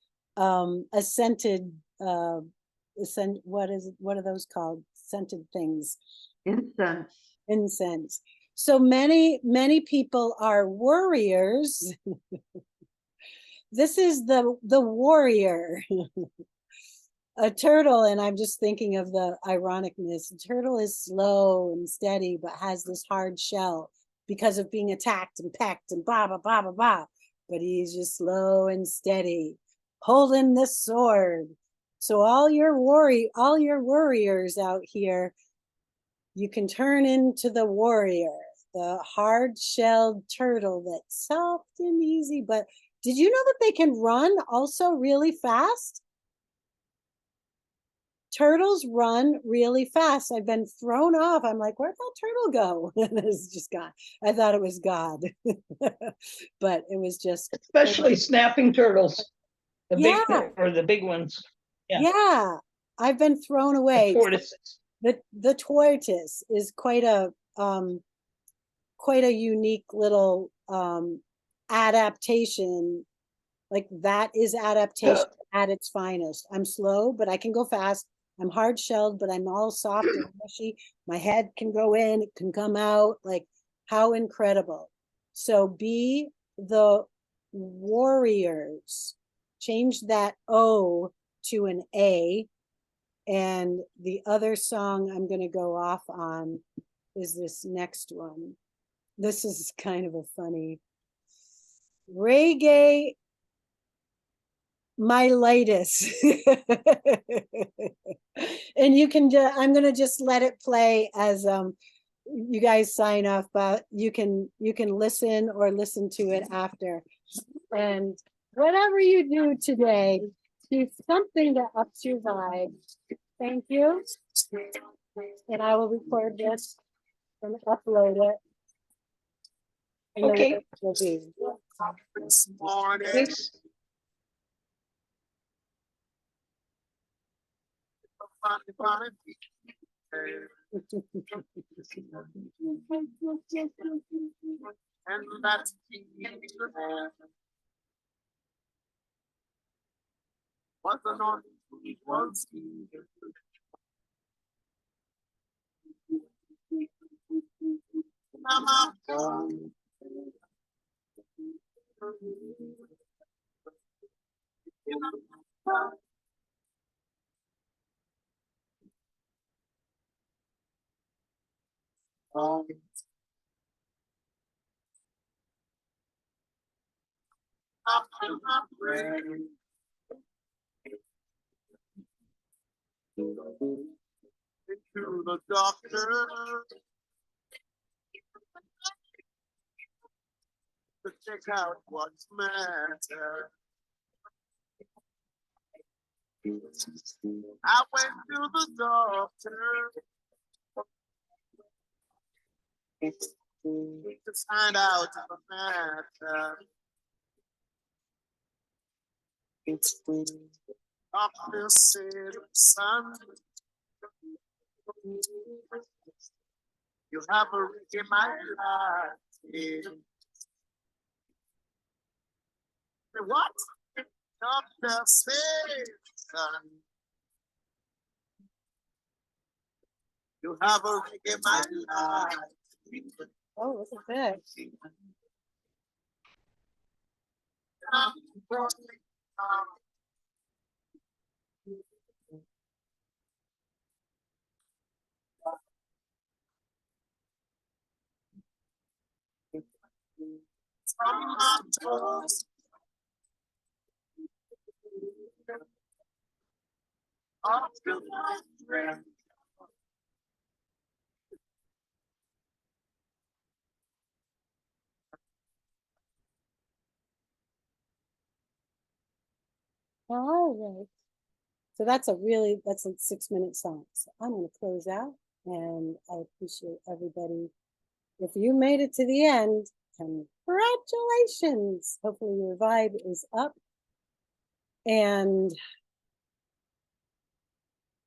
scented what are those called? Scented things. Incense. So many people are warriors. This is the warrior. A turtle, and I'm just thinking of the ironicness. A turtle is slow and steady, but has this hard shell because of being attacked and pecked and blah, blah, blah, blah, blah. But he's just slow and steady, holding this sword. So all your warriors out here, you can turn into the warrior, the hard-shelled turtle that's soft and easy. But did you know that they can run also really fast? Turtles run really fast. I've been thrown off. I'm like, where'd that turtle go? And it's just gone. I thought it was God, but it was just. Especially snapping turtles. The Yeah. big, or the big ones, yeah. Yeah, I've been thrown the away. tortoises. The tortoise is quite a unique little adaptation. Like that is adaptation at its finest. I'm slow, but I can go fast. I'm hard shelled, but I'm all soft and mushy. My head can go in, it can come out. Like how incredible. So be the warriors. Change that O to an A. And the other song I'm going to go off on is this next one. This is kind of a funny reggae myelitis. And you can I'm going to just let it play as you guys sign off, but you can listen or listen to it after. And whatever you do today, do something that ups your vibe. Thank you. And I will record this and upload it. And the Okay. work will be. Thanks. And that's what's the north was into the doctor to check out what's matter. I went to the doctor to find out the matter. Doctor said, son, you have a ring in my life. What? Doctor said, son, you have a ring in my life. Oh, look at that. From my toes up to my breath. All right. So that's a 6-minute song. So I'm going to close out, and I appreciate everybody. If you made it to the end, congratulations. Hopefully your vibe is up. And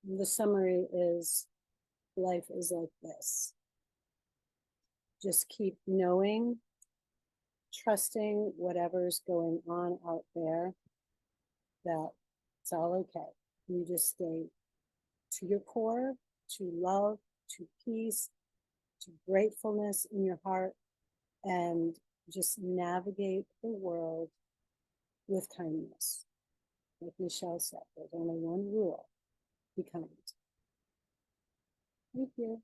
the summary is life is like this. Just keep knowing, trusting whatever's going on out there, that it's all okay. You just stay to your core, to love, to peace, to gratefulness in your heart, and just navigate the world with kindness. Like Michelle said, there's only one rule: be kind. Thank you.